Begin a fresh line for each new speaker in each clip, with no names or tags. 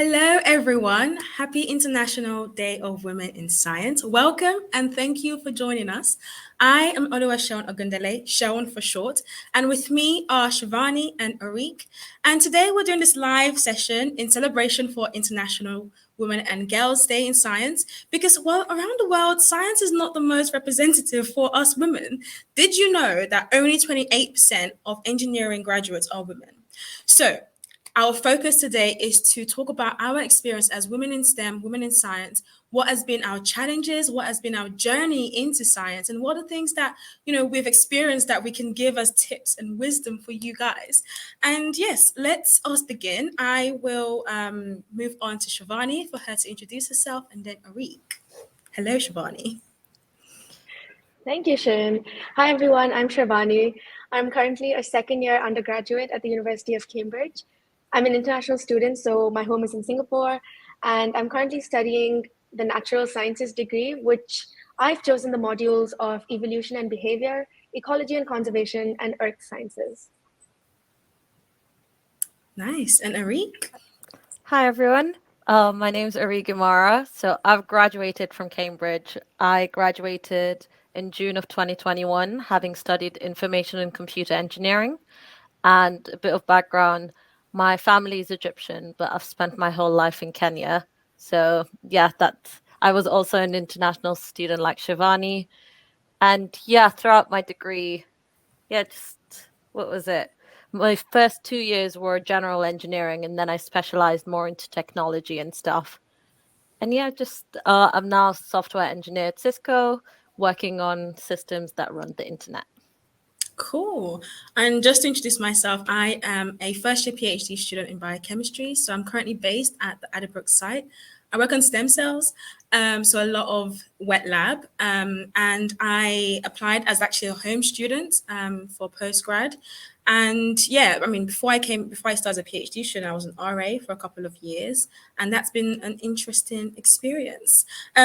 Hello, everyone. Happy International Day of Women in Science. Welcome and thank you for joining us. I am Oluwaseun Ogundele, Seun for short, and with me are Shivani and Arik. And today we're doing this live session in celebration for International Women and Girls Day in Science because, well, around the world, science is not the most representative for us women. Did you know that only 28% of engineering graduates are women? So, our focus today is to talk about our experience as women in STEM, women in science, what has been our challenges, what has been our journey into science, and what are things that, we've experienced that we can give as tips and wisdom for you guys. And yes, let's us begin. I will move on to Shivani for her to introduce herself, and then Arik. Hello, Shivani.
Thank you, Shin. Hi, everyone. I'm Shravani. I'm currently a second year undergraduate at the University of Cambridge. I'm an international student, so my home is in Singapore, and I'm currently studying the natural sciences degree, which I've chosen the modules of evolution and behavior, ecology and conservation, and earth sciences.
Nice. And Arik?
Hi, everyone. My name's Ari Gumara. So I've graduated from Cambridge. I graduated in June of 2021, having studied information and computer engineering. And a bit of background, my family is Egyptian, but I've spent my whole life in Kenya. So yeah, I was also an international student like Shivani. And yeah, throughout my degree, what was it? My first 2 years were general engineering, and then I specialized more into technology and stuff. And yeah, I'm now a software engineer at Cisco, working on systems that run the internet.
Cool. And just to introduce myself, I am a first year PhD student in biochemistry. So I'm currently based at the Addenbrooke site. I work on stem cells, so a lot of wet lab. And I applied as actually a home student for postgrad. And yeah, I mean, before I started a PhD student, I was an RA for a couple of years, and that's been an interesting experience.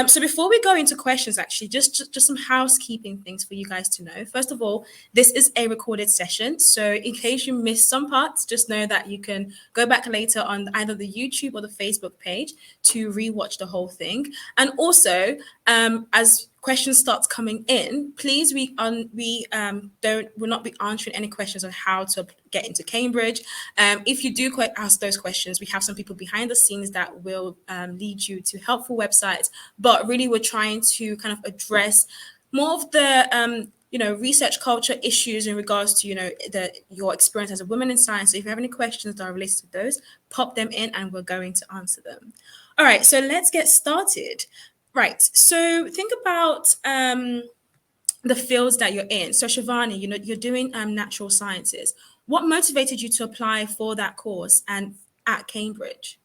So before we go into questions, actually, just some housekeeping things for you guys to know. First of all, this is a recorded session, so in case you missed some parts, just know that you can go back later on either the YouTube or the Facebook page to rewatch the whole thing. And also, as questions starts coming in, please we'll not be answering any questions on how to get into Cambridge. If you do ask those questions, we have some people behind the scenes that will lead you to helpful websites. But really, we're trying to kind of address more of the research culture issues in regards to your experience as a woman in science. So if you have any questions that are related to those, pop them in and we're going to answer them. All right, so let's get started. Right. So think about the fields that you're in. So Shivani, you're doing natural sciences. What motivated you to apply for that course and at Cambridge?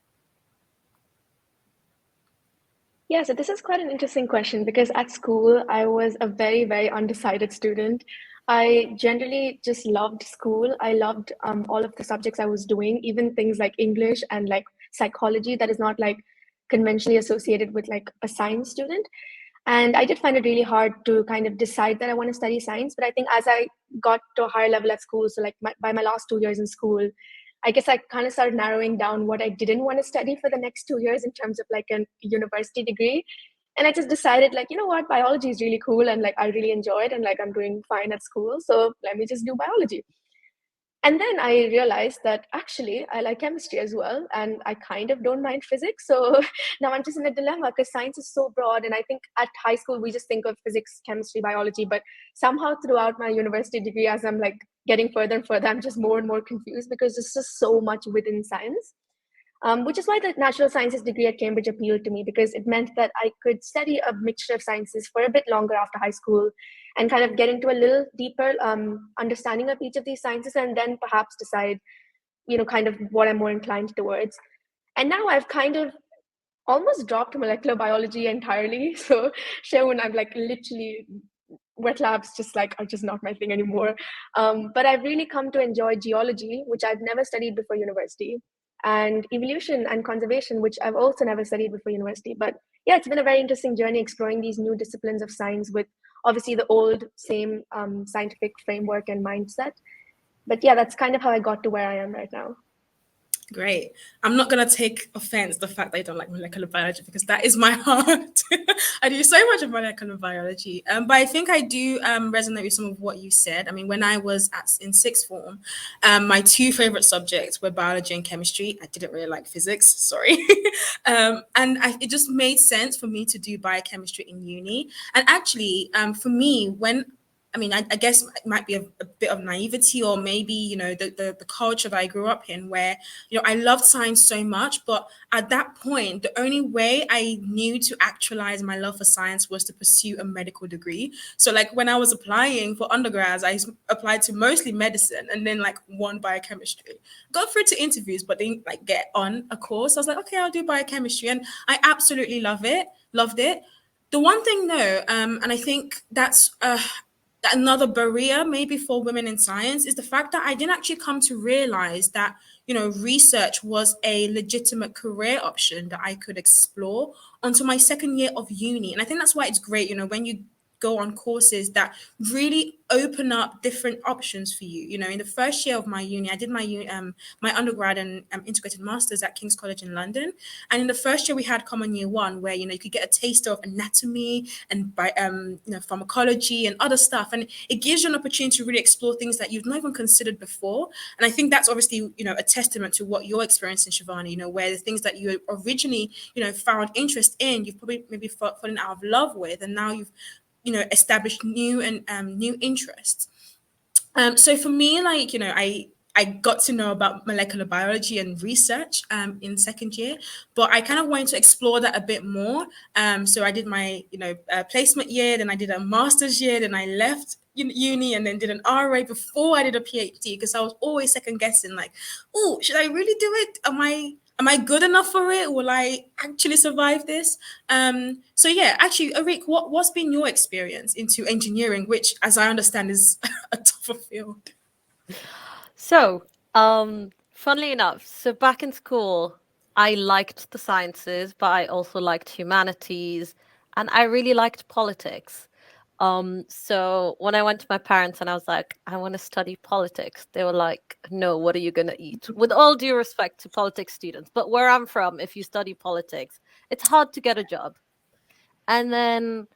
Yeah, so this is quite an interesting question because at school, I was a very, very undecided student. I generally just loved school. I loved all of the subjects I was doing, even things like English and like psychology that is not like conventionally associated with like a science student. And I did find it really hard to kind of decide that I want to study science. But I think as I got to a higher level at school, so like by my last 2 years in school, I guess I kind of started narrowing down what I didn't want to study for the next 2 years in terms of like a university degree. And I just decided, like, you know what, biology is really cool and like I really enjoy it and like I'm doing fine at school. So let me just do biology. And then I realized that actually I like chemistry as well, and I kind of don't mind physics. So now I'm just in a dilemma because science is so broad. And I think at high school, we just think of physics, chemistry, biology. But somehow throughout my university degree, as I'm like getting further and further, I'm just more and more confused because there's just so much within science. Which is why the natural sciences degree at Cambridge appealed to me because it meant that I could study a mixture of sciences for a bit longer after high school and kind of get into a little deeper understanding of each of these sciences and then perhaps decide, kind of what I'm more inclined towards. And now I've kind of almost dropped molecular biology entirely. So, Shaun, I'm like literally wet labs just like are just not my thing anymore. But I've really come to enjoy geology, which I've never studied before university, and evolution and conservation, which I've also never studied before university. But yeah, it's been a very interesting journey exploring these new disciplines of science with obviously the old same scientific framework and mindset. But yeah, that's kind of how I got to where I am right now.
Great. I'm not going to take offense the fact that I don't like molecular biology because that is my heart. I do so much of molecular biology. But I think I do resonate with some of what you said. I mean, when I was in sixth form, my two favorite subjects were biology and chemistry. I didn't really like physics, sorry. It just made sense for me to do biochemistry in uni. And actually, for me, I guess it might be a bit of naivety, or maybe, the culture that I grew up in, where, I loved science so much. But at that point, the only way I knew to actualize my love for science was to pursue a medical degree. So like when I was applying for undergrads, I applied to mostly medicine and then like one biochemistry. Got through to interviews, but didn't like get on a course. I was like, okay, I'll do biochemistry. And I absolutely loved it. The one thing though, and I think that's another barrier maybe for women in science, is the fact that I didn't actually come to realize that, research was a legitimate career option that I could explore until my second year of uni. And I think that's why it's great, when you go on courses that really open up different options for you. In the first year of my uni, I did my undergrad and integrated masters at King's College in London. And in the first year, we had Common Year One, where you could get a taster of anatomy and pharmacology and other stuff, and it gives you an opportunity to really explore things that you've not even considered before. And I think that's obviously a testament to what you're experiencing, Shivani. Where the things that you originally found interest in, you've probably maybe fallen out of love with, and now you've established new and new interests. So for me, like, I got to know about molecular biology and research in second year, but I kind of wanted to explore that a bit more. So I did my, placement year, then I did a master's year, then I left uni and then did an RA before I did a PhD, because I was always second guessing, like, oh, should I really do it? Am I good enough for it? Will I actually survive this? So yeah, actually, Arik, what's been your experience into engineering, which, as I understand, is a tougher field?
So, funnily enough, so back in school, I liked the sciences, but I also liked humanities, and I really liked politics. So when I went to my parents and I was like, I want to study politics, they were like, no, what are you going to eat? With all due respect to politics students, but where I'm from, if you study politics, it's hard to get a job. And then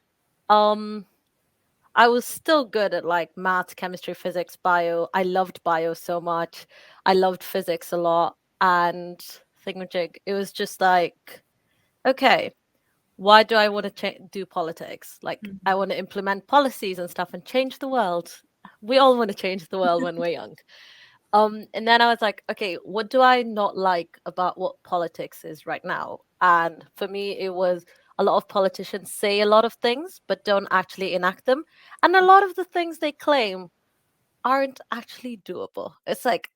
I was still good at like math, chemistry, physics, bio. I loved bio so much. I loved physics a lot. And thingamajig, it was just like, okay, why do I want to do politics? Like, I want to implement policies and stuff and change the world. We all want to change the world when we're young. And then I was like, okay, what do I not like about what politics is right now? And for me, it was a lot of politicians say a lot of things, but don't actually enact them. And a lot of the things they claim aren't actually doable. It's like,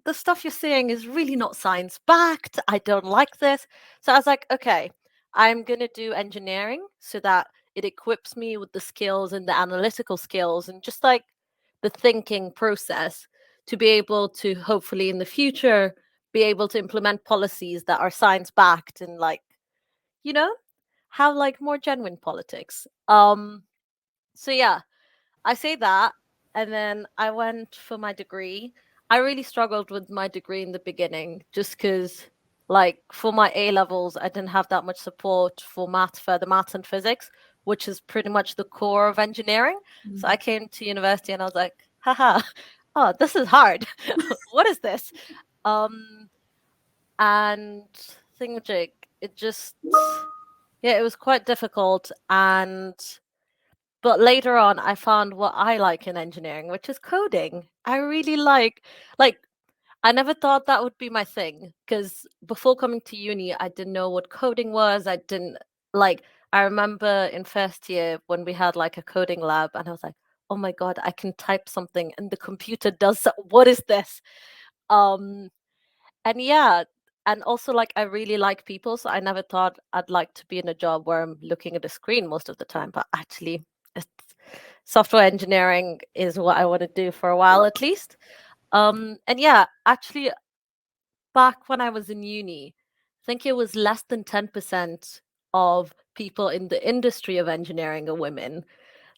the stuff you're saying is really not science backed. I don't like this. So I was like, okay, I'm going to do engineering so that it equips me with the skills and the analytical skills and just like the thinking process to be able to hopefully in the future be able to implement policies that are science backed and like, have like more genuine politics. So yeah, I say that, and then I went for my degree. I really struggled with my degree in the beginning just because, like, for my A levels, I didn't have that much support for further maths and physics, which is pretty much the core of engineering. So I came to university and I was like, haha, oh, this is hard. What is this? And thingamajig, it just, yeah, it was quite difficult. But later on, I found what I like in engineering, which is coding. I really like, I never thought that would be my thing because before coming to uni, I didn't know what coding was. I didn't I remember in first year when we had like a coding lab and I was like, oh my God, I can type something and the computer does what is this? Um, and yeah, and also like I really like people, so I never thought I'd like to be in a job where I'm looking at a screen most of the time, but actually it's, software engineering is what I want to do for a while at least. And yeah, actually back when I was in uni, I think it was less than 10% of people in the industry of engineering are women.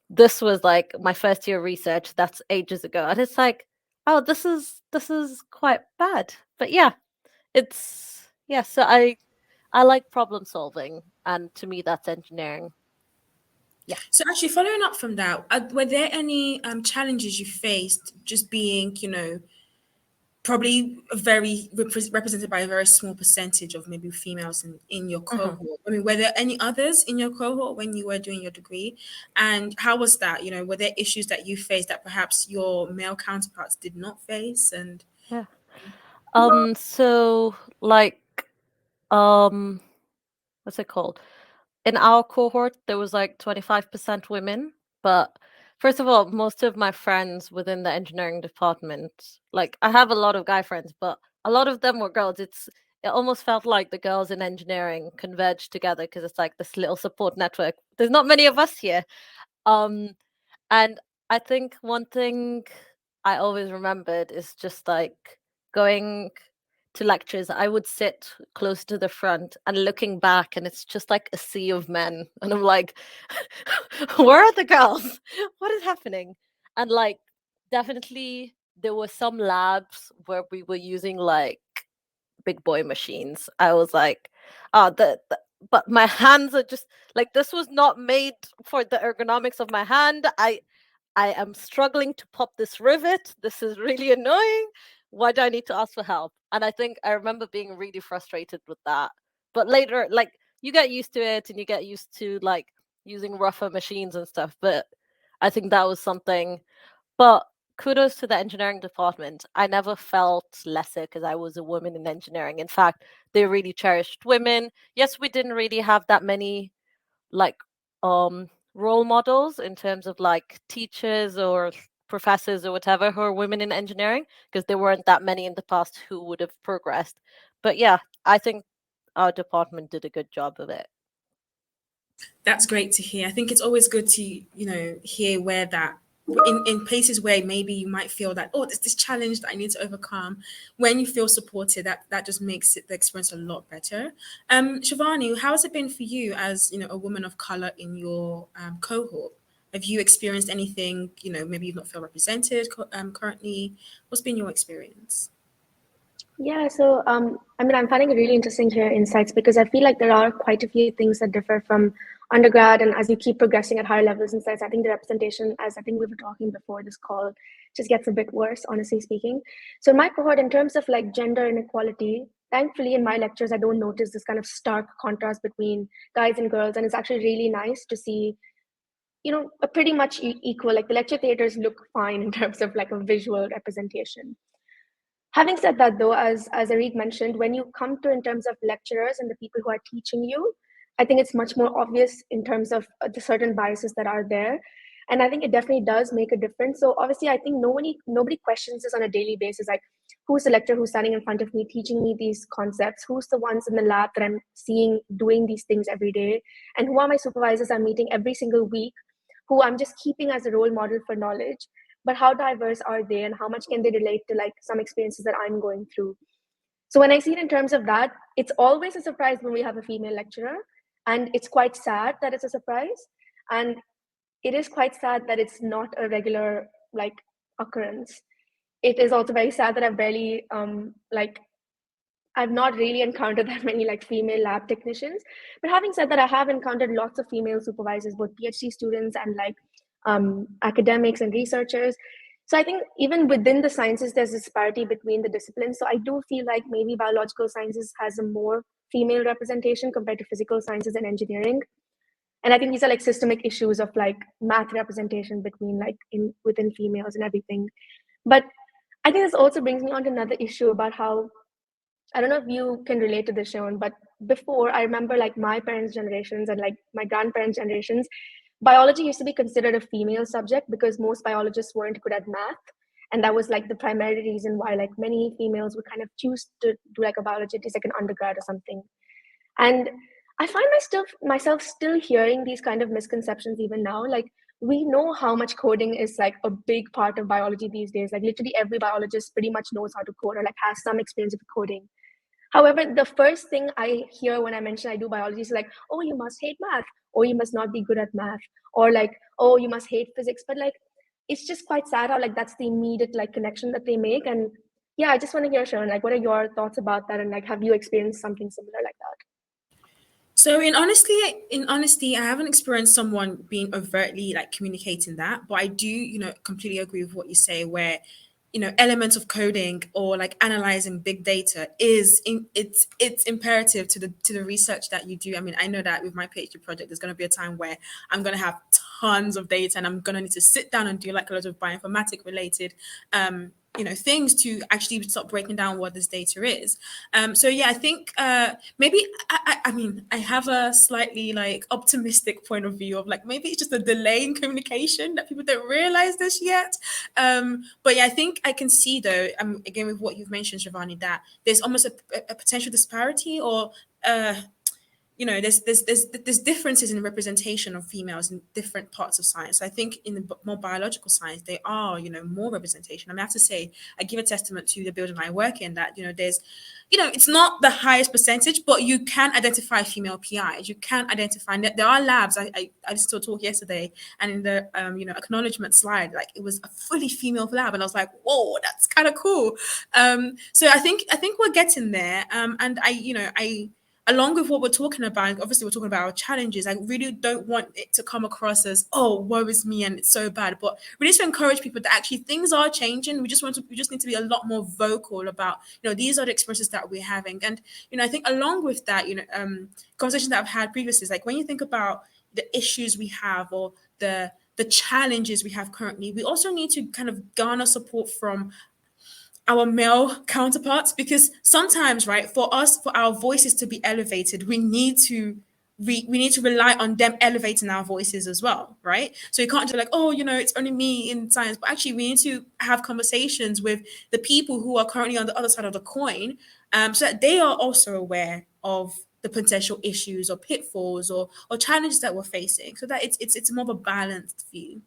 This was like my first year of research, that's ages ago. And it's like, oh, this is quite bad. But yeah, It's yeah. So I like problem solving, and to me, that's engineering. Yeah.
So actually, following up from that, were there any challenges you faced just being, probably very represented by a very small percentage of maybe females in your
Mhm.
cohort? I mean, were there any others in your cohort when you were doing your degree? And how was that? Were there issues that you faced that perhaps your male counterparts did not face? And
Yeah. So like, um, what's it called? In our cohort, there was like 25% women. But first of all, most of my friends within the engineering department, like I have a lot of guy friends, but a lot of them were girls. It almost felt like the girls in engineering converged together because it's like this little support network. There's not many of us here. Um, and I think one thing I always remembered is just like going to lectures, I would sit close to the front and looking back, and it's just like a sea of men. And I'm like, where are the girls? What is happening? And like, definitely, there were some labs where we were using like big boy machines. I was like, oh, but my hands are just like, this was not made for the ergonomics of my hand. I am struggling to pop this rivet. This is really annoying. Why do I need to ask for help? And I think I remember being really frustrated with that. But later, like, you get used to it and you get used to like using rougher machines and stuff. But I think that was something. But kudos to the engineering department. I never felt lesser because I was a woman in engineering. In fact, they really cherished women. Yes, we didn't really have that many like role models in terms of like teachers or professors or whatever who are women in engineering because there weren't that many in the past who would have progressed. But yeah, I think our department did a good job of it.
that's great to hear. I think it's always good to, hear where that in places where maybe you might feel that, oh, there's this challenge that I need to overcome. When you feel supported, that just makes the experience a lot better. Shivani, how has it been for you as, a woman of color in your cohort? Have you experienced anything, maybe you've not felt represented currently? What's been your experience?
Yeah, so I mean, I'm finding it really interesting to hear insights because I feel like there are quite a few things that differ from undergrad, and as you keep progressing at higher levels and sites, I think the representation, as I think we were talking before this call, just gets a bit worse, honestly speaking. So in my cohort, in terms of like gender inequality, thankfully in my lectures, I don't notice this kind of stark contrast between guys and girls, and it's actually really nice to see, a pretty much equal. Like the lecture theaters look fine in terms of like a visual representation. Having said that, though, as Arik mentioned, when you come to in terms of lecturers and the people who are teaching you, I think it's much more obvious in terms of the certain biases that are there, and I think it definitely does make a difference. So obviously, I think nobody questions this on a daily basis. Like, who's the lecturer who's standing in front of me teaching me these concepts? Who's the ones in the lab that I'm seeing doing these things every day? And who are my supervisors I'm meeting every single week, who I'm just keeping as a role model for knowledge? But how diverse are they, and how much can they relate to like some experiences that I'm going through? So when I see it in terms of that, it's always a surprise when we have a female lecturer, and it's quite sad that it's a surprise, and it is quite sad that it's not a regular like occurrence. It is also very sad that I've not really encountered that many like female lab technicians. But having said that, I have encountered lots of female supervisors, both PhD students and like academics and researchers. So I think even within the sciences, there's a disparity between the disciplines. So I do feel like maybe biological sciences has a more female representation compared to physical sciences and engineering. And I think these are like systemic issues of like math representation between like in within females and everything. But I think this also brings me on to another issue about how, I don't know if you can relate to this, Sean, but before I remember like my parents' generations and like my grandparents' generations, biology used to be considered a female subject because most biologists weren't good at math. And that was like the primary reason why like many females would kind of choose to do like a biology, at least like an undergrad or something. And I find myself still hearing these kind of misconceptions even now. Like, we know how much coding is like a big part of biology these days. Like literally every biologist pretty much knows how to code or like has some experience with coding. However, the first thing I hear when I mention I do biology is like, oh, you must hate math, or you must not be good at math, or like, oh, you must hate physics. But like, it's just quite sad how like that's the immediate like connection that they make. And yeah, I just want to hear, Sharon, like, what are your thoughts about that? And like, have you experienced something similar like that?
So in honesty, I haven't experienced someone being overtly like communicating that, but I do, completely agree with what you say, where, elements of coding or like analyzing big data it's imperative to the research that you do. I mean, I know that with my PhD project, there's going to be a time where I'm going to have tons of data and I'm going to need to sit down and do like a lot of bioinformatic related things to actually start breaking down what this data is. So yeah, I think maybe I mean I have a slightly like optimistic point of view of like maybe it's just a delay in communication that people don't realize this yet. But yeah, I think I can see though, again with what you've mentioned, Shivani, that there's almost a potential disparity or there's differences in representation of females in different parts of science. I think in the more biological science, they are, more representation. I mean, I have to say, I give a testament to the building I work in that, there's, it's not the highest percentage, but you can identify female PIs. You can identify, there are labs. I listened to a talk yesterday, and in the, acknowledgement slide, like it was a fully female lab. And I was like, whoa, that's kind of cool. So I think we're getting there. And along with what we're talking about, obviously we're talking about our challenges. I really don't want it to come across as, oh, woe is me and it's so bad. But we need to encourage people that actually things are changing. We just need to be a lot more vocal about, these are the experiences that we're having. And, I think along with that, conversations that I've had previously is like when you think about the issues we have or the challenges we have currently, we also need to kind of garner support from our male counterparts, because sometimes, right, for our voices to be elevated, we need to rely on them elevating our voices as well, right? So you can't just like, oh, it's only me in science, but actually we need to have conversations with the people who are currently on the other side of the coin, so that they are also aware of the potential issues or pitfalls or challenges that we're facing, so that it's more of a balanced view.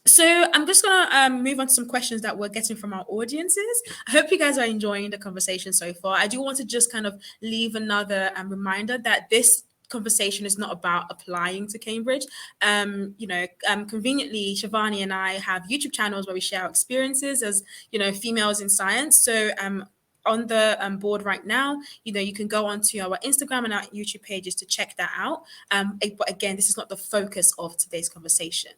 So I'm just going to move on to some questions that we're getting from our audiences. I hope you guys are enjoying the conversation so far. I do want to just kind of leave another reminder that this conversation is not about applying to Cambridge. Conveniently, Shivani and I have YouTube channels where we share our experiences as, females in science. So on the board right now, you can go onto our Instagram and our YouTube pages to check that out. But again, this is not the focus of today's conversation.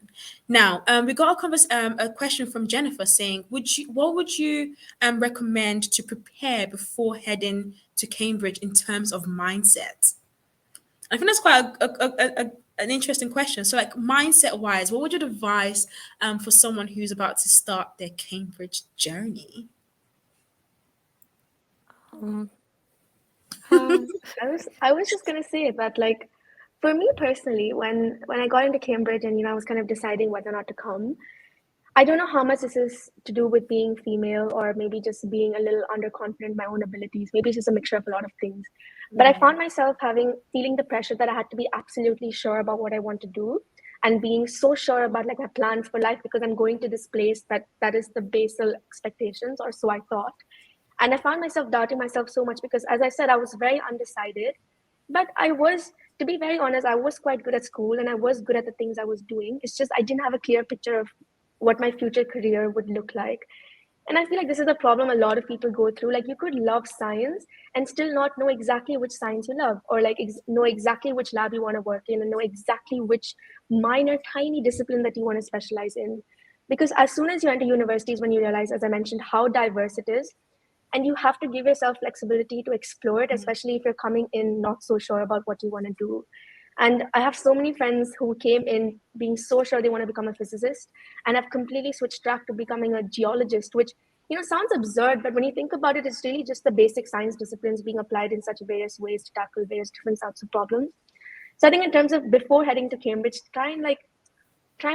Now, we got a question from Jennifer saying, what would you recommend to prepare before heading to Cambridge in terms of mindset? I think that's quite an interesting question. So like mindset wise, what would you advise for someone who's about to start their Cambridge journey?
I was just gonna say that, like, for me personally, when I got into Cambridge and I was kind of deciding whether or not to come, I don't know how much this is to do with being female or maybe just being a little underconfident in my own abilities. Maybe it's just a mixture of a lot of things. But I found myself feeling the pressure that I had to be absolutely sure about what I want to do and being so sure about like my plans for life, because I'm going to this place that is the basal expectations, or so I thought. And I found myself doubting myself so much because, as I said, I was very undecided. But to be very honest, I was quite good at school and I was good at the things I was doing. It's just I didn't have a clear picture of what my future career would look like. And I feel like this is the problem a lot of people go through. Like, you could love science and still not know exactly which science you love, or like know exactly which lab you want to work in and know exactly which minor, tiny discipline that you want to specialize in. Because as soon as you enter universities, when you realize, as I mentioned, how diverse it is, and you have to give yourself flexibility to explore it, especially if you're coming in not so sure about what you want to do. And I have so many friends who came in being so sure they want to become a physicist and have completely switched track to becoming a geologist, which sounds absurd, but when you think about it, it's really just the basic science disciplines being applied in such various ways to tackle various different sorts of problems. So I think in terms of before heading to Cambridge, try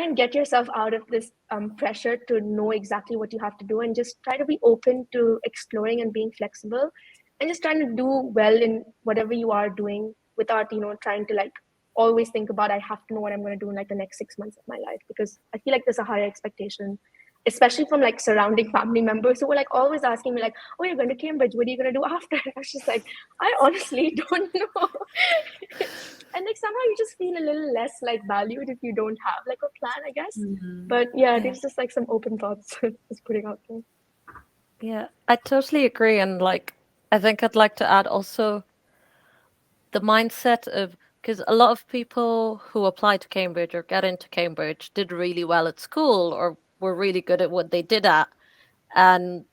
and get yourself out of this pressure to know exactly what you have to do, and just try to be open to exploring and being flexible, and just trying to do well in whatever you are doing without trying to like always think about I have to know what I'm going to do in like the next 6 months of my life, because I feel like there's a higher expectation, especially from like surrounding family members who were like always asking me like, oh, you're going to Cambridge, what are you going to do after? I was just like, I honestly don't know. And like somehow you just feel a little less like valued if you don't have like a plan, I guess. But yeah, there's just like some open thoughts just putting out there.
Yeah, I totally agree. And like, I think I'd like to add also the mindset of, because a lot of people who apply to Cambridge or get into Cambridge did really well at school or were really good at what they did at, and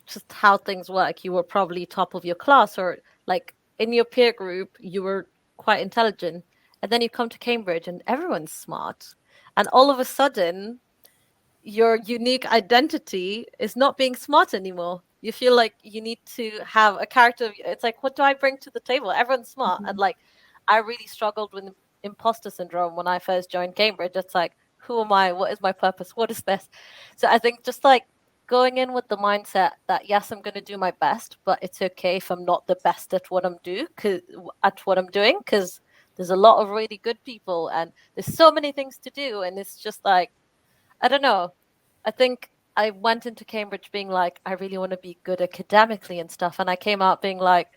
just how things work. You were probably top of your class, or like in your peer group, you were quite intelligent. And then you come to Cambridge and everyone's smart. And all of a sudden, your unique identity is not being smart anymore. You feel like you need to have a character. It's like, what do I bring to the table? Everyone's smart. And like, I really struggled with imposter syndrome when I first joined Cambridge. It's like, who am I? What is my purpose? What is this? So I think just like going in with the mindset that, yes, I'm going to do my best, but it's okay if I'm not the best at what I'm doing, because there's a lot of really good people and there's so many things to do. And it's just like, I don't know. I think I went into Cambridge being like, I really want to be good academically and stuff. And I came out being like,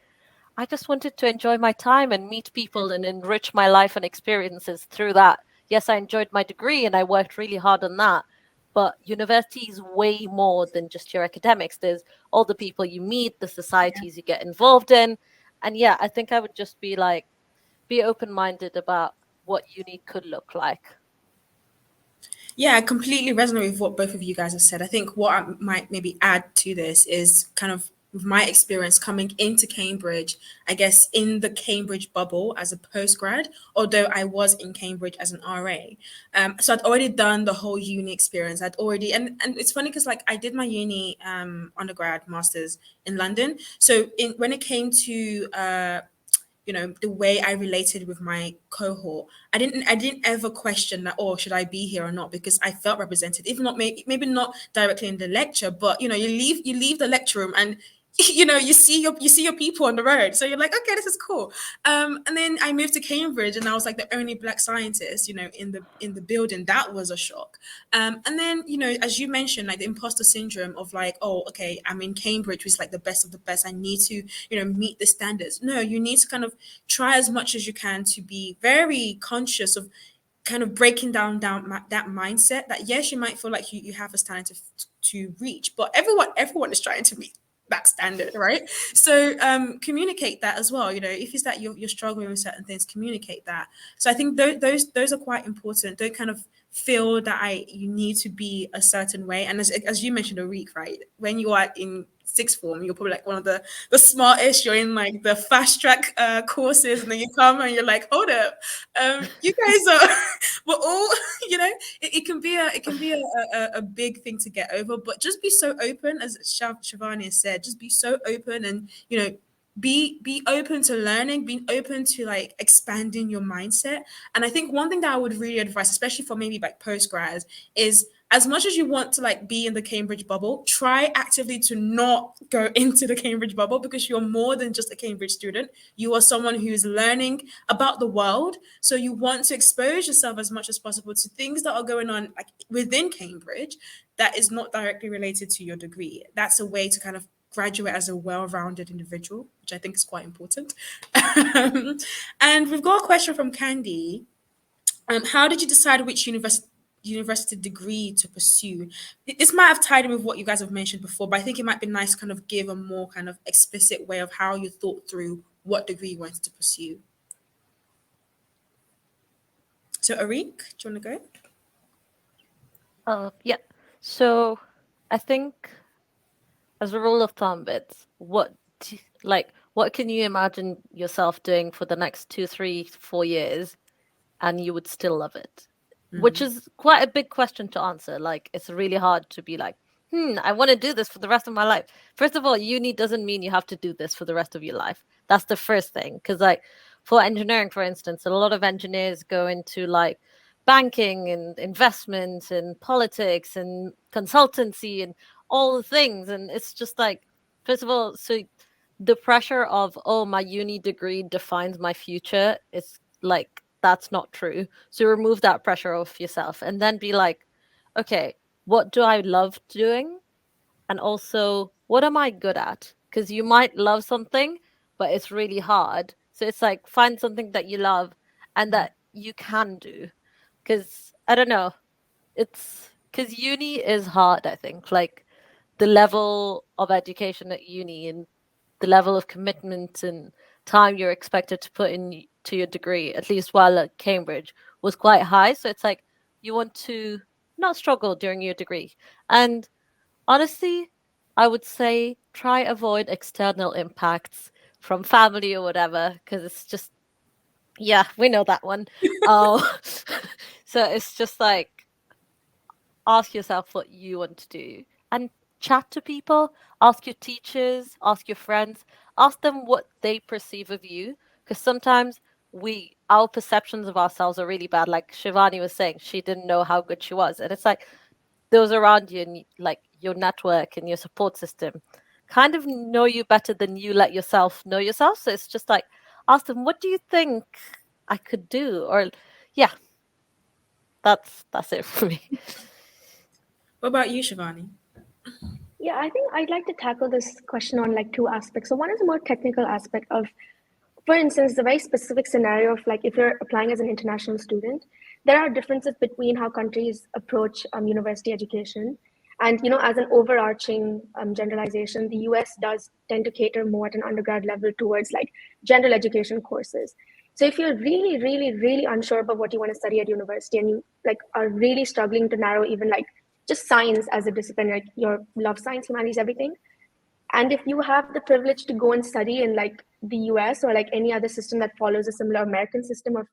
I just wanted to enjoy my time and meet people and enrich my life and experiences through that. Yes, I enjoyed my degree and I worked really hard on that. But university is way more than just your academics. There's all the people you meet, the societies you get involved in. And yeah, I think I would just be like, be open minded about what uni could look like.
Yeah, I completely resonate with what both of you guys have said. I think what I might maybe add to this is kind of with my experience coming into Cambridge, I guess in the Cambridge bubble as a postgrad, although I was in Cambridge as an RA. So I'd already done the whole uni experience. I'd already, and it's funny because like I did my uni undergrad masters in London. So when it came to the way I related with my cohort, I didn't ever question that, oh, should I be here or not, because I felt represented, if not maybe not directly in the lecture, but you leave the lecture room and you see your people on the road, so you're like, okay, this is cool. And then I moved to Cambridge and I was like the only black scientist in the building. That was a shock. And then, as you mentioned, like the imposter syndrome of like, oh, okay, I'm in Cambridge, which is like the best of the best. I need to, meet the standards. No, you need to kind of try as much as you can to be very conscious of kind of breaking down that mindset that, yes, you might feel like you have a standard to reach, but everyone is trying to meet that standard, right? So communicate that as well. If it's that you're struggling with certain things, communicate that. So I think those are quite important. Don't kind of feel that you need to be a certain way. And as you mentioned, a week, right? When you are in sixth form, you're probably like one of the smartest. You're in like the fast track courses, and then you come and you're like, hold up, you guys are we're all it can be a big thing to get over, but just be so open, as Shivani has said. Just be so open, and be open to learning, being open to like expanding your mindset. And I think one thing that I would really advise, especially for maybe like postgrads, is as much as you want to like be in the Cambridge bubble, try actively to not go into the Cambridge bubble, because you're more than just a Cambridge student. You are someone who is learning about the world. So you want to expose yourself as much as possible to things that are going on like within Cambridge that is not directly related to your degree. That's a way to kind of graduate as a well-rounded individual, which I think is quite important. And we've got a question from Candy. How did you decide which university degree to pursue? This might have tied in with what you guys have mentioned before, but I think it might be nice to kind of give a more kind of explicit way of how you thought through what degree you wanted to pursue. So Arik, do you want to go?
Yeah. So I think as a rule of thumb, it's what can you imagine yourself doing for the next 2, 3, 4 years, and you would still love it, which is quite a big question to answer. Like, it's really hard to be like, I want to do this for the rest of my life. First of all, uni doesn't mean you have to do this for the rest of your life. That's the first thing. Because like for engineering, for instance, a lot of engineers go into like banking and investments and politics and consultancy and all the things. And it's just like, first of all, so the pressure of, oh, my uni degree defines my future is like, that's not true. So remove that pressure off yourself and then be like, okay, what do I love doing? And also, what am I good at? Because you might love something, but it's really hard. So it's like, find something that you love and that you can do. Because I don't know, it's because uni is hard, I think. Like, the level of education at uni and the level of commitment and time you're expected to put into your degree, at least while at Cambridge, was quite high. So it's like you want to not struggle during your degree. And honestly, I would say try avoid external impacts from family or whatever, because it's just, yeah, we know that one. Um, so it's just like ask yourself what you want to do and chat to people, ask your teachers, ask your friends, ask them what they perceive of you, because sometimes our perceptions of ourselves are really bad. Like Shivani was saying, she didn't know how good she was, and it's like those around you and like your network and your support system kind of know you better than you let yourself know yourself. So it's just like ask them, what do you think I could do? Or yeah, that's it for me.
What about you, Shivani?
Yeah, I think I'd like to tackle this question on like two aspects. So one is a more technical aspect of, for instance, the very specific scenario of like if you're applying as an international student, there are differences between how countries approach university education. And as an overarching generalization, the US does tend to cater more at an undergrad level towards like general education courses. So if you're really, really, really unsure about what you want to study at university and you like are really struggling to narrow even like just science as a discipline, like your love science, humanities, everything, and if you have the privilege to go and study in like the US or like any other system that follows a similar American system of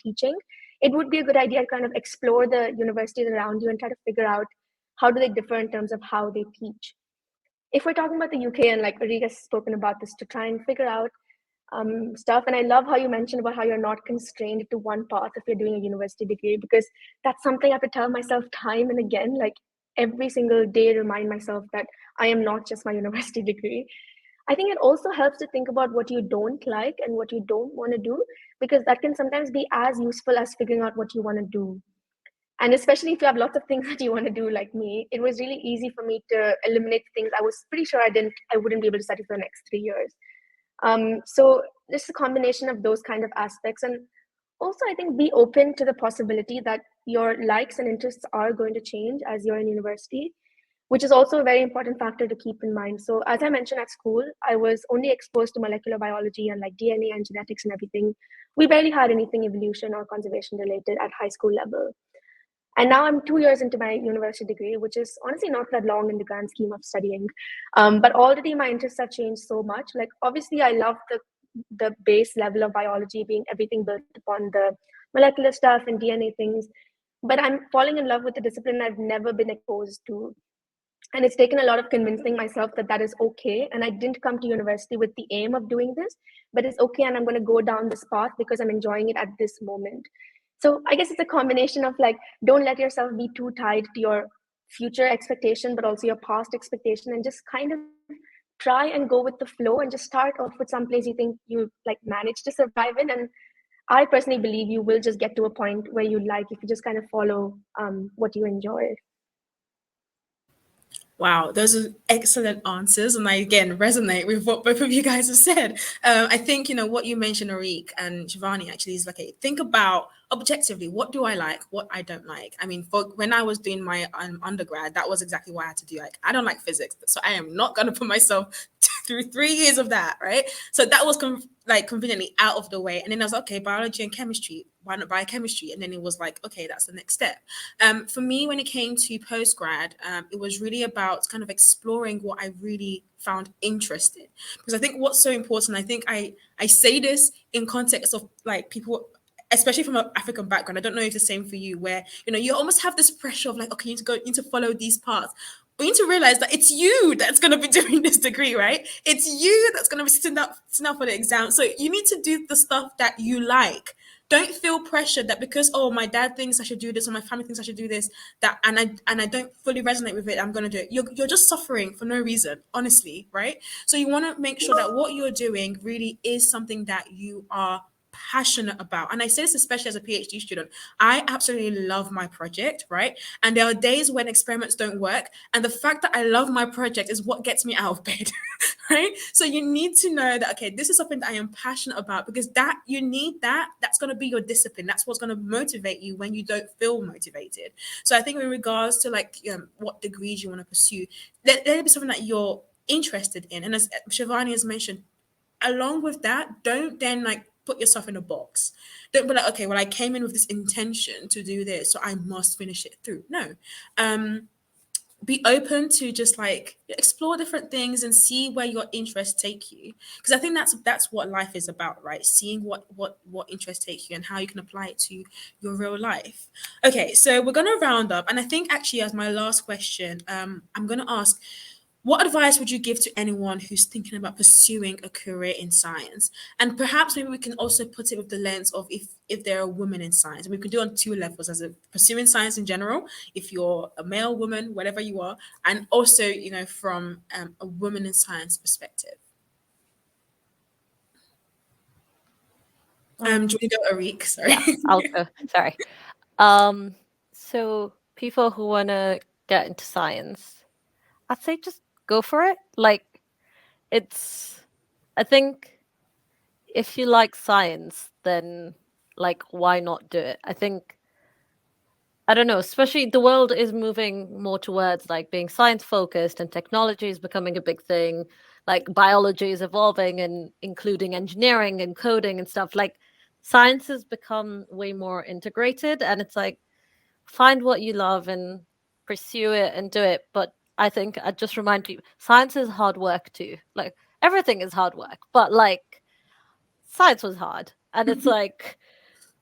teaching, it would be a good idea to kind of explore the universities around you and try to figure out how do they differ in terms of how they teach. If we're talking about the UK, and like Ariga has spoken about this, to try and figure out stuff. And I love how you mentioned about how you're not constrained to one path if you're doing a university degree, because that's something I have to tell myself time and again, like every single day, remind myself that I am not just my university degree. I think it also helps to think about what you don't like and what you don't want to do, because that can sometimes be as useful as figuring out what you want to do. And especially if you have lots of things that you want to do, like me, it was really easy for me to eliminate things I was pretty sure I wouldn't be able to study for the next 3 years. So just a combination of those kind of aspects. And also, I think be open to the possibility that your likes and interests are going to change as you're in university, which is also a very important factor to keep in mind. So as I mentioned, at school, I was only exposed to molecular biology and like DNA and genetics and everything. We barely had anything evolution or conservation related at high school level. And now I'm 2 years into my university degree, which is honestly not that long in the grand scheme of studying. But already my interests have changed so much. Like obviously I love the base level of biology, being everything built upon the molecular stuff and DNA things. But I'm falling in love with a discipline I've never been exposed to. And it's taken a lot of convincing myself that that is okay. And I didn't come to university with the aim of doing this, but it's okay. And I'm going to go down this path because I'm enjoying it at this moment. So I guess it's a combination of like, don't let yourself be too tied to your future expectation, but also your past expectation, and just kind of try and go with the flow and just start off with some place you think you like manage to survive in. And I personally believe you will just get to a point where you like if you just kind of follow what you enjoy.
Wow, those are excellent answers, and I again resonate with what both of you guys have said. I think what you mentioned, Arik and Shivani, actually is like, think about objectively, what do I like, what I don't like. I mean, for when I was doing my undergrad, that was exactly what I had to do. Like, I don't like physics, so I am not going to put myself through 3 years of that, right? So that was conveniently out of the way, and then I was like, okay, biology and chemistry. Why not biochemistry? And then it was like, okay, that's the next step. For me, when it came to postgrad, it was really about kind of exploring what I really found interesting. Because I think what's so important, I think I say this in context of like people, especially from an African background. I don't know if it's the same for you, where you almost have this pressure of like, okay, you need to follow these paths. But you need to realize that it's you that's going to be doing this degree, right? It's you that's going to be sitting up for the exam. So you need to do the stuff that you like. Don't feel pressured that because, oh, my dad thinks I should do this or my family thinks I should do this, that and I don't fully resonate with it, I'm going to do it. You're just suffering for no reason, honestly, right? So you want to make sure that what you're doing really is something that you are passionate about. And I say this especially as a PhD student. I absolutely love my project, right? And there are days when experiments don't work. And the fact that I love my project is what gets me out of bed, right? So you need to know that, okay, this is something that I am passionate about, because that's going to be your discipline. That's what's going to motivate you when you don't feel motivated. So I think in regards to like what degrees you want to pursue, let it be something that you're interested in. And as Shivani has mentioned, along with that, don't then like put yourself in a box. Don't be like, okay, well, I came in with this intention to do this, so I must finish it through. No. Be open to just like explore different things and see where your interests take you, because I think that's what life is about, right? Seeing what interests take you and how you can apply it to your real life. Okay, so we're going to round up, and I think actually as my last question, I'm going to ask, what advice would you give to anyone who's thinking about pursuing a career in science? And perhaps maybe we can also put it with the lens of if there are women in science. And we could do on two levels, as a pursuing science in general, if you're a male, woman, whatever you are, and also, from a woman in science perspective. Do you want to go, Arik? Sorry.
Yeah, I'll go. Sorry. So people who want to get into science, I'd say just go for it. Like, I think if you like science, then like, why not do it? I don't know, especially the world is moving more towards like being science focused, and technology is becoming a big thing. Like, biology is evolving and including engineering and coding and stuff. Like, science has become way more integrated, and it's like, find what you love and pursue it and do it. But I think I just remind people, science is hard work too. Like, everything is hard work, but like, science was hard. And it's like,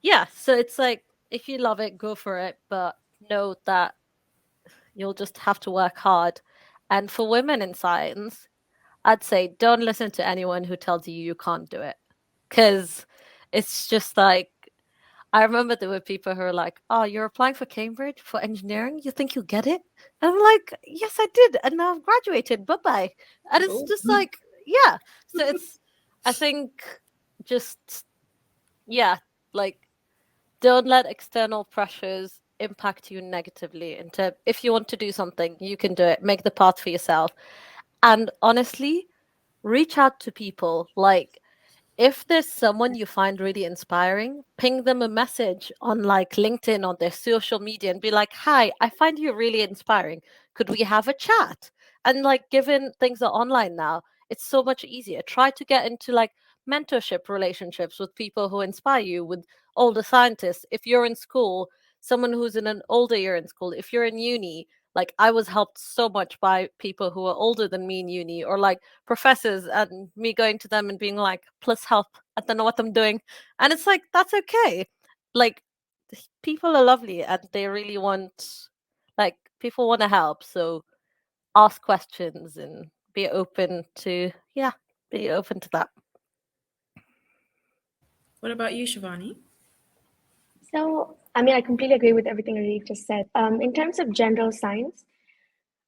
yeah, so it's like, if you love it, go for it, but know that you'll just have to work hard. And for women in science, I'd say don't listen to anyone who tells you you can't do it, because it's just like, I remember there were people who were like, "Oh, you're applying for Cambridge for engineering? You think you'll get it?" And I'm like, "Yes, I did, and now I've graduated. Bye bye." And it's just like, yeah. So I think, just, yeah, like, don't let external pressures impact you negatively. Into, if you want to do something, you can do it. Make the path for yourself, and honestly, reach out to people. Like, if there's someone you find really inspiring, ping them a message on like LinkedIn, on their social media, and be like, "Hi, I find you really inspiring. Could we have a chat?" And like, given things are online now, it's so much easier. Try to get into like mentorship relationships with people who inspire you, with older scientists. If you're in school, someone who's in an older year in school. If you're in uni, like, I was helped so much by people who are older than me in uni, or like professors, and me going to them and being like, "Please help, I don't know what I'm doing." And it's like, that's okay. Like, people are lovely, and they really want, like, people want to help. So ask questions and be open to, yeah, be open to that.
What about you, Shivani?
So, I mean, I completely agree with everything Arif just said. In terms of general science,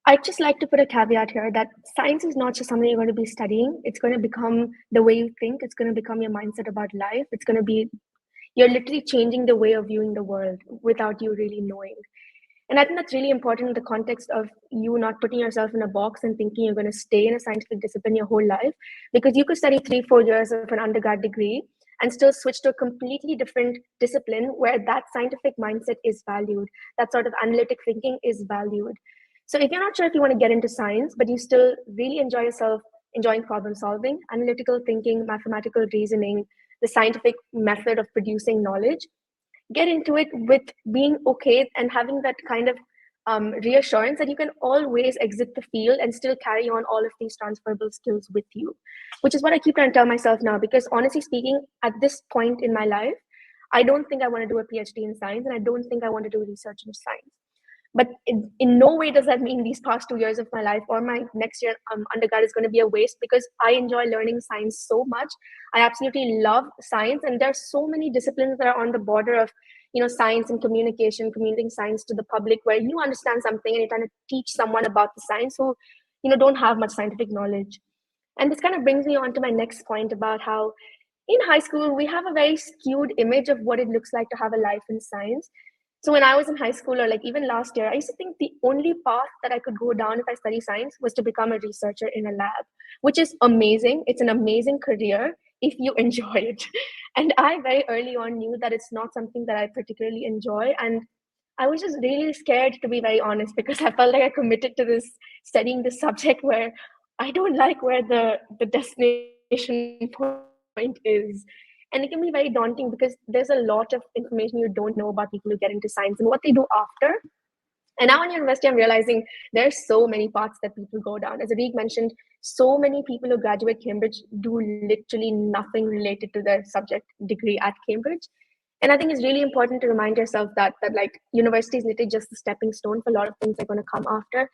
I'd just like to put a caveat here that science is not just something you're going to be studying. It's going to become the way you think. It's going to become your mindset about life. It's going to be, you're literally changing the way of viewing the world without you really knowing. And I think that's really important in the context of you not putting yourself in a box and thinking you're going to stay in a scientific discipline your whole life, because you could study 3-4 years of an undergrad degree and still switch to a completely different discipline where that scientific mindset is valued, that sort of analytic thinking is valued. So if you're not sure if you want to get into science, but you still really enjoy yourself enjoying problem solving, analytical thinking, mathematical reasoning, the scientific method of producing knowledge, get into it with being okay and having that kind of reassurance that you can always exit the field and still carry on all of these transferable skills with you, which is what I keep trying to tell myself now. Because honestly speaking, at this point in my life, I don't think I want to do a PhD in science, and I don't think I want to do research in science. But in no way does that mean these past 2 years of my life or my next year undergrad is going to be a waste, because I enjoy learning science so much. I absolutely love science, and there's so many disciplines that are on the border of, science and communication, communicating science to the public, where you understand something and you're trying to teach someone about the science who, don't have much scientific knowledge. And this kind of brings me on to my next point about how in high school we have a very skewed image of what it looks like to have a life in science. So when I was in high school, or like even last year, I used to think the only path that I could go down if I study science was to become a researcher in a lab, which is amazing. It's an amazing career if you enjoy it. And I very early on knew that it's not something that I particularly enjoy. And I was just really scared, to be very honest, because I felt like I committed to this studying this subject where I don't like where the destination point is. And it can be very daunting because there's a lot of information you don't know about people who get into science and what they do after. And now in university, I'm realizing there's so many paths that people go down. As Arik mentioned, so many people who graduate Cambridge do literally nothing related to their subject degree at Cambridge. And I think it's really important to remind yourself that like university is literally just a stepping stone for a lot of things that are going to come after.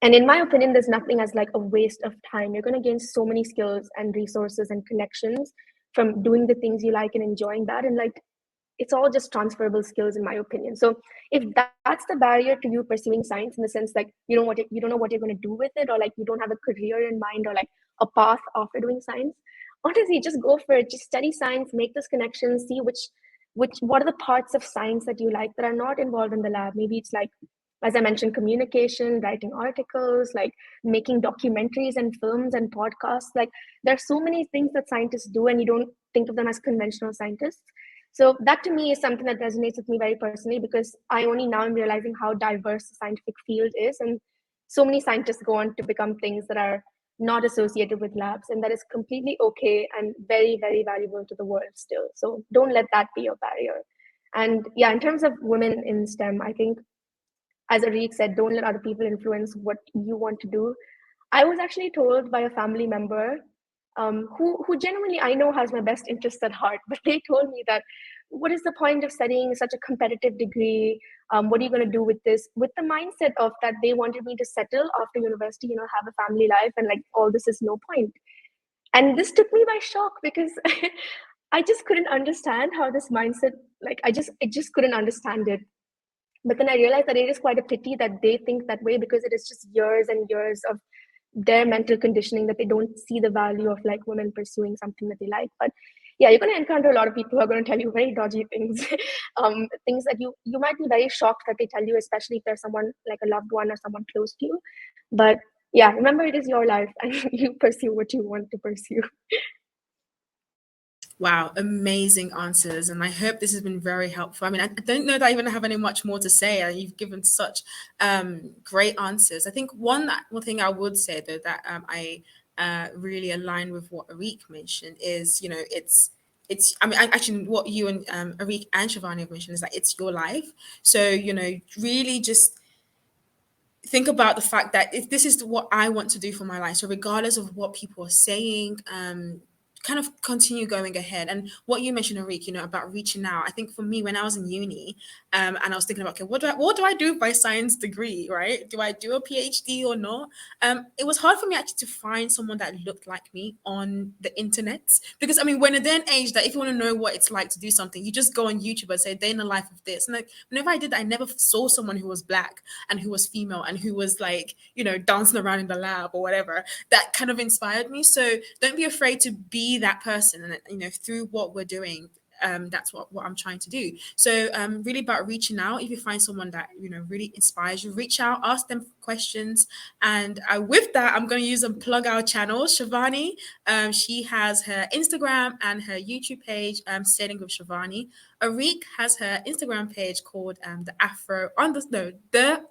And in my opinion, there's nothing as like a waste of time. You're going to gain so many skills and resources and connections from doing the things you like and enjoying that. And like, it's all just transferable skills in my opinion. So if that's the barrier to you pursuing science, in the sense like you don't know what you're going to do with it, or like you don't have a career in mind or like a path after doing science, honestly, just go for it. Just study science, make those connections, see what are the parts of science that you like that are not involved in the lab. Maybe it's like, as I mentioned, communication, writing articles, like making documentaries and films and podcasts. Like there's so many things that scientists do and you don't think of them as conventional scientists. So that to me is something that resonates with me very personally, because I only now am realizing how diverse the scientific field is. And so many scientists go on to become things that are not associated with labs, and that is completely okay and very, very valuable to the world still. So don't let that be a barrier. And yeah, in terms of women in STEM, I think, as Arik said, don't let other people influence what you want to do. I was actually told by a family member who genuinely I know has my best interests at heart, but they told me that, what is the point of studying such a competitive degree? What are you going to do with this? With the mindset of that they wanted me to settle after university, have a family life, and like all this is no point. And this took me by shock because I just couldn't understand how this mindset, like I just couldn't understand it. But then I realized that it is quite a pity that they think that way, because it is just years and years of their mental conditioning that they don't see the value of like women pursuing something that they like. But yeah, you're going to encounter a lot of people who are going to tell you very dodgy things, things that you might be very shocked that they tell you, especially if there's someone like a loved one or someone close to you. But yeah, remember, it is your life and you pursue what you want to pursue.
Wow, amazing answers. And I hope this has been very helpful. I mean, I don't know that I even have any much more to say. You've given such great answers. I think one thing I would say, though, that I really align with what Arik mentioned is, I mean, actually, what you and Arik and Shivani have mentioned is that it's your life. So, really just think about the fact that if this is what I want to do for my life, so regardless of what people are saying, kind of continue going ahead. And what you mentioned, Arik, about reaching out. I think for me, when I was in uni, and I was thinking about, okay, what do I do with my science degree, right? Do I do a PhD or not? It was hard for me actually to find someone that looked like me on the internet, because I mean, we're in a day and age that if you want to know what it's like to do something, you just go on YouTube and say day in the life of this. And like, whenever I did that, I never saw someone who was Black and who was female and who was like, dancing around in the lab or whatever. That kind of inspired me. So don't be afraid to be that person. And, through what we're doing, that's what I'm trying to do. So really about reaching out. If you find someone that, really inspires you, reach out, ask them questions. And with that, I'm going to use and plug our channel. Shivani, she has her Instagram and her YouTube page, Sailing with Shivani. Arik has her Instagram page called the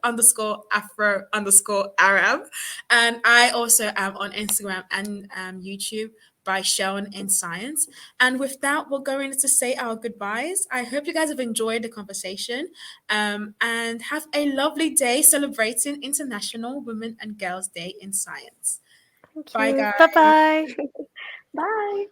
underscore Afro underscore Arab. And I also am on Instagram and YouTube by Sharon in Science. And with that, we're going to say our goodbyes. I hope you guys have enjoyed the conversation, and have a lovely day celebrating International Women and Girls Day in Science.
Thank
Bye,
you.
guys.
Bye bye.
Bye.